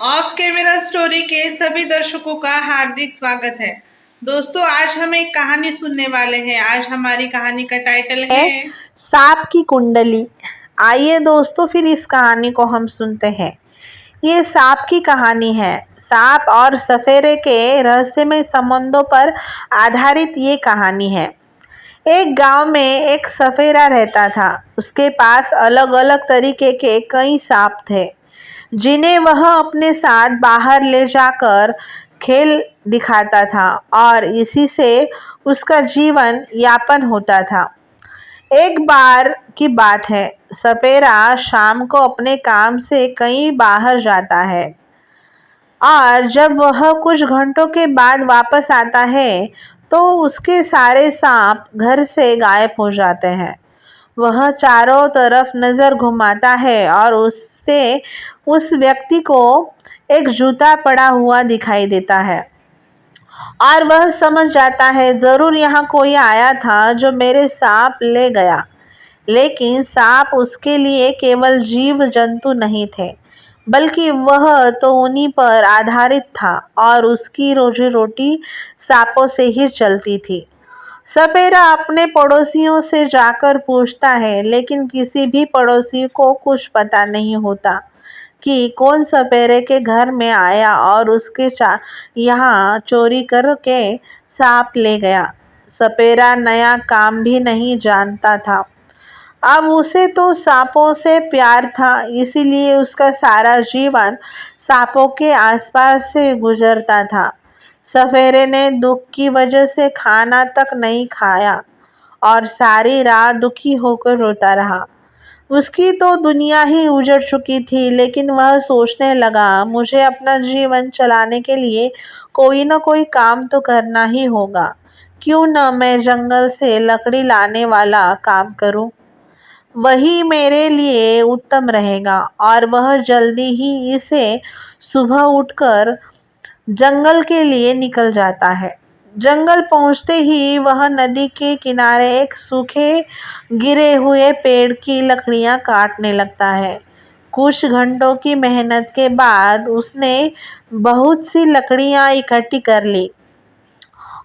Of camera story के सभी दर्शकों का हार्दिक स्वागत है। दोस्तों, आज हम एक कहानी सुनने वाले हैं। आज हमारी कहानी का टाइटल है सांप की कुंडली। आइए दोस्तों, फिर इस कहानी को हम सुनते हैं। ये सांप की कहानी है। सांप और सफेरे के रहस्यमय संबंधों पर आधारित ये कहानी है। एक गांव में एक सफेरा रहता था। उसके पास अलग अलग तरीके के कई सांप थे, जिन्हें वह अपने साथ बाहर ले जाकर खेल दिखाता था और इसी से उसका जीवन यापन होता था। एक बार की बात है, सपेरा शाम को अपने काम से कहीं बाहर जाता है और जब वह कुछ घंटों के बाद वापस आता है तो उसके सारे सांप घर से गायब हो जाते हैं। वह चारों तरफ नजर घुमाता है और उससे उस व्यक्ति को एक जूता पड़ा हुआ दिखाई देता है और वह समझ जाता है, जरूर यहाँ कोई आया था जो मेरे सांप ले गया। लेकिन सांप उसके लिए केवल जीव जंतु नहीं थे, बल्कि वह तो उन्हीं पर आधारित था और उसकी रोजी रोटी सांपों से ही चलती थी। सपेरा अपने पड़ोसियों से जाकर पूछता है, लेकिन किसी भी पड़ोसी को कुछ पता नहीं होता कि कौन सपेरे के घर में आया और उसके यहाँ चोरी करके सांप ले गया। सपेरा नया काम भी नहीं जानता था। अब उसे तो सांपों से प्यार था, इसीलिए उसका सारा जीवन सांपों के आसपास से गुजरता था। सफेरे ने दुख की वजह से खाना तक नहीं खाया और सारी रात दुखी होकर रोता रहा। उसकी तो दुनिया ही उजड़ चुकी थी, लेकिन वह सोचने लगा, मुझे अपना जीवन चलाने के लिए कोई न कोई काम तो करना ही होगा। क्यों न मैं जंगल से लकड़ी लाने वाला काम करूं? वही मेरे लिए उत्तम रहेगा। और वह जल्दी ही इसे सुबह उठकर जंगल के लिए निकल जाता है। जंगल पहुंचते ही वह नदी के किनारे एक सूखे गिरे हुए पेड़ की लकड़ियां काटने लगता है। कुछ घंटों की मेहनत के बाद उसने बहुत सी लकड़ियां इकट्ठी कर ली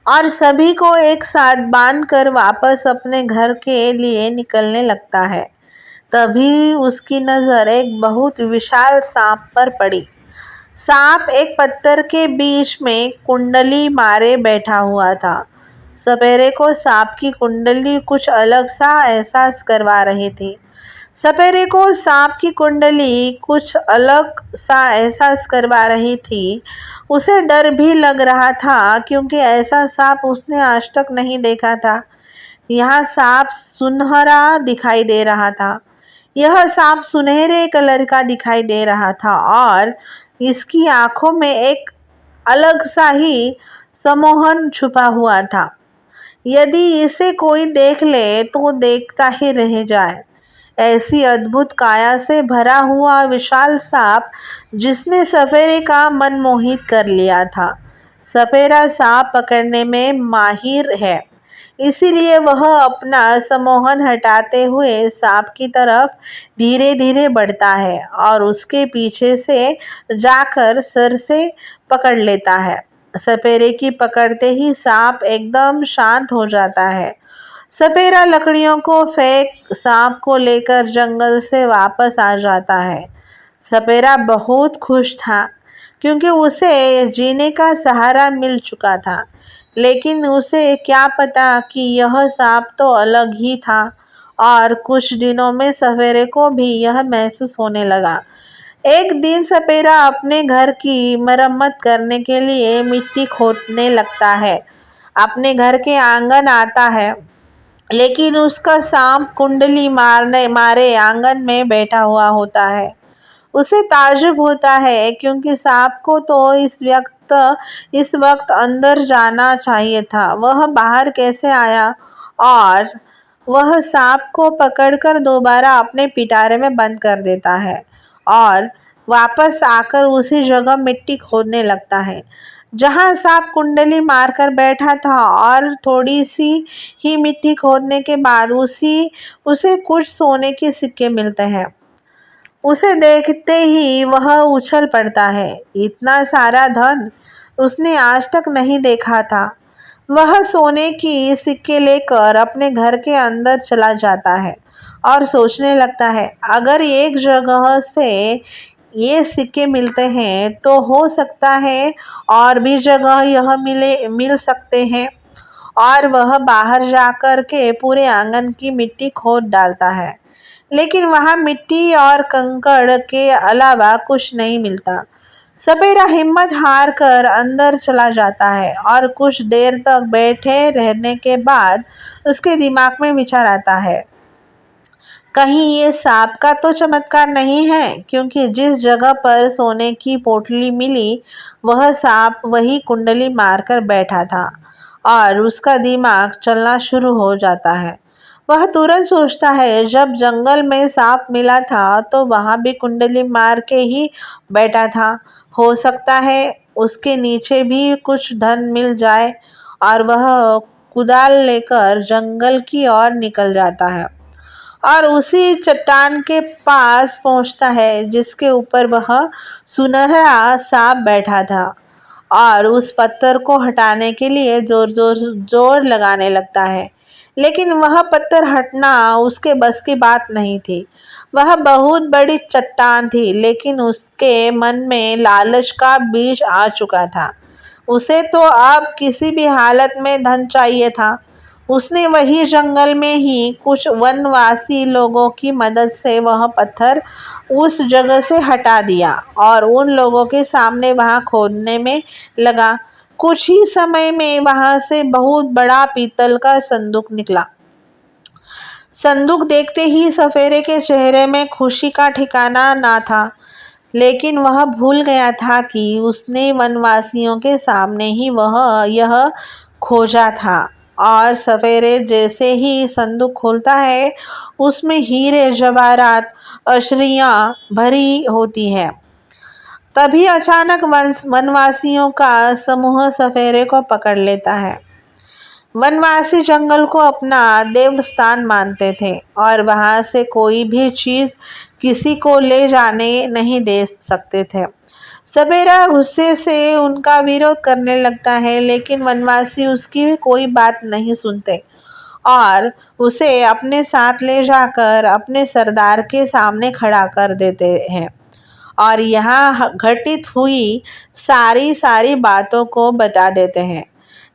और सभी को एक साथ बांधकर वापस अपने घर के लिए निकलने लगता है। तभी उसकी नजर एक बहुत विशाल सांप पर पड़ी। सांप एक पत्थर के बीच में कुंडली मारे बैठा हुआ था। सपेरे को सांप की कुंडली कुछ अलग सा एहसास करवा रही थी। सपेरे को सांप की कुंडली कुछ अलग सा एहसास करवा रही थी। उसे डर भी लग रहा था, क्योंकि ऐसा सांप उसने आज तक नहीं देखा था। यह सांप सुनहरा दिखाई दे रहा था। यह सांप सुनहरे कलर का दिखाई दे रहा था और इसकी आंखों में एक अलग सा ही सम्मोहन छुपा हुआ था। यदि इसे कोई देख ले तो देखता ही रह जाए। ऐसी अद्भुत काया से भरा हुआ विशाल सांप जिसने सपेरे का मन मोहित कर लिया था। सपेरा सांप पकड़ने में माहिर है, इसीलिए वह अपना सम्मोहन हटाते हुए सांप की तरफ धीरे धीरे बढ़ता है और उसके पीछे से जाकर सर से पकड़ लेता है। सपेरे की पकड़ते ही सांप एकदम शांत हो जाता है। सपेरा लकड़ियों को फेंक सांप को लेकर जंगल से वापस आ जाता है। सपेरा बहुत खुश था, क्योंकि उसे जीने का सहारा मिल चुका था। लेकिन उसे क्या पता कि यह सांप तो अलग ही था और कुछ दिनों में सपेरे को भी यह महसूस होने लगा। एक दिन सपेरा अपने घर की मरम्मत करने के लिए मिट्टी खोदने लगता है। अपने घर के आंगन आता है, लेकिन उसका सांप कुंडली मारे आंगन में बैठा हुआ होता है। उसे ताज्जुब होता है, क्योंकि सांप को तो इस वक्त अंदर जाना चाहिए था। वह बाहर कैसे आया? और वह सांप को पकड़कर दोबारा अपने पिटारे में बंद कर देता है और वापस आकर उसी जगह मिट्टी खोदने लगता है जहां सांप कुंडली मारकर बैठा था। और थोड़ी सी ही मिट्टी खोदने के बाद उसे कुछ सोने के सिक्के मिलते हैं। उसे देखते ही वह उछल पड़ता है। इतना सारा धन उसने आज तक नहीं देखा था। वह सोने की सिक्के लेकर अपने घर के अंदर चला जाता है और सोचने लगता है, अगर एक जगह से ये सिक्के मिलते हैं तो हो सकता है और भी जगह यह मिल सकते हैं। और वह बाहर जाकर के पूरे आंगन की मिट्टी खोद डालता है, लेकिन वहां मिट्टी और कंकड़ के अलावा कुछ नहीं मिलता। सपेरा हिम्मत हार कर अंदर चला जाता है और कुछ देर तक बैठे रहने के बाद उसके दिमाग में विचार आता है, कहीं ये सांप का तो चमत्कार नहीं है, क्योंकि जिस जगह पर सोने की पोटली मिली वह सांप वही कुंडली मारकर बैठा था। और उसका दिमाग चलना शुरू हो जाता है। वह तुरंत सोचता है, जब जंगल में सांप मिला था तो वहां भी कुंडली मार के ही बैठा था। हो सकता है उसके नीचे भी कुछ धन मिल जाए। और वह कुदाल लेकर जंगल की ओर निकल जाता है और उसी चट्टान के पास पहुंचता है जिसके ऊपर वह सुनहरा सांप बैठा था और उस पत्थर को हटाने के लिए जोर लगाने लगता है। लेकिन वह पत्थर हटना उसके बस की बात नहीं थी। वह बहुत बड़ी चट्टान थी, लेकिन उसके मन में लालच का बीज आ चुका था। उसे तो अब किसी भी हालत में धन चाहिए था। उसने वही जंगल में ही कुछ वनवासी लोगों की मदद से वह पत्थर उस जगह से हटा दिया और उन लोगों के सामने वहां खोदने में लगा। कुछ ही समय में वहां से बहुत बड़ा पीतल का संदूक निकला। संदूक देखते ही सफेरे के चेहरे में खुशी का ठिकाना ना था, लेकिन वह भूल गया था कि उसने वनवासियों के सामने ही वह यह खोजा था। और सफेरे जैसे ही संदूक खोलता है, उसमें हीरे जवाहरात अशरियाँ भरी होती है। तभी अचानक वनवासियों का समूह सफेरे को पकड़ लेता है। वनवासी जंगल को अपना देवस्थान मानते थे और वहां से कोई भी चीज किसी को ले जाने नहीं दे सकते थे। सपेरा गुस्से से उनका विरोध करने लगता है, लेकिन वनवासी उसकी कोई बात नहीं सुनते और उसे अपने साथ ले जाकर अपने सरदार के सामने खड़ा कर देते हैं और यहाँ घटित हुई सारी बातों को बता देते हैं।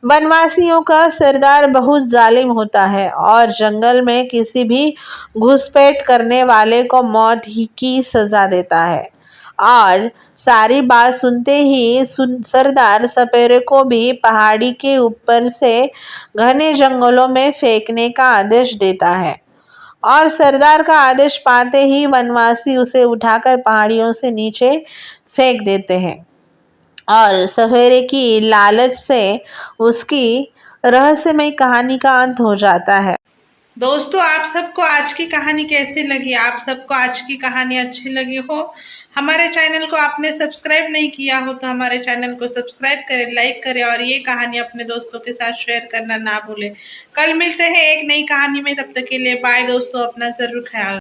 वनवासियों का सरदार बहुत जालिम होता है और जंगल में किसी भी घुसपैठ करने वाले को मौत ही की सजा देता है। और सारी बात सुनते ही सरदार सपेरे को भी पहाड़ी के ऊपर से घने जंगलों में फेंकने का आदेश देता है। और सरदार का आदेश पाते ही वनवासी उसे उठाकर पहाड़ियों से नीचे फेंक देते हैं और सफेरे की लालच से उसकी रहस्यमय कहानी का अंत हो जाता है। दोस्तों, आप सबको आज की कहानी कैसी लगी? आप सबको आज की कहानी अच्छी लगी हो? हमारे चैनल को आपने सब्सक्राइब नहीं किया हो तो हमारे चैनल को सब्सक्राइब करें, लाइक करें और ये कहानी अपने दोस्तों के साथ शेयर करना ना भूलें। कल मिलते हैं एक नई कहानी में, तब तक के लिए बाय दोस्तों, अपना जरूर ख्याल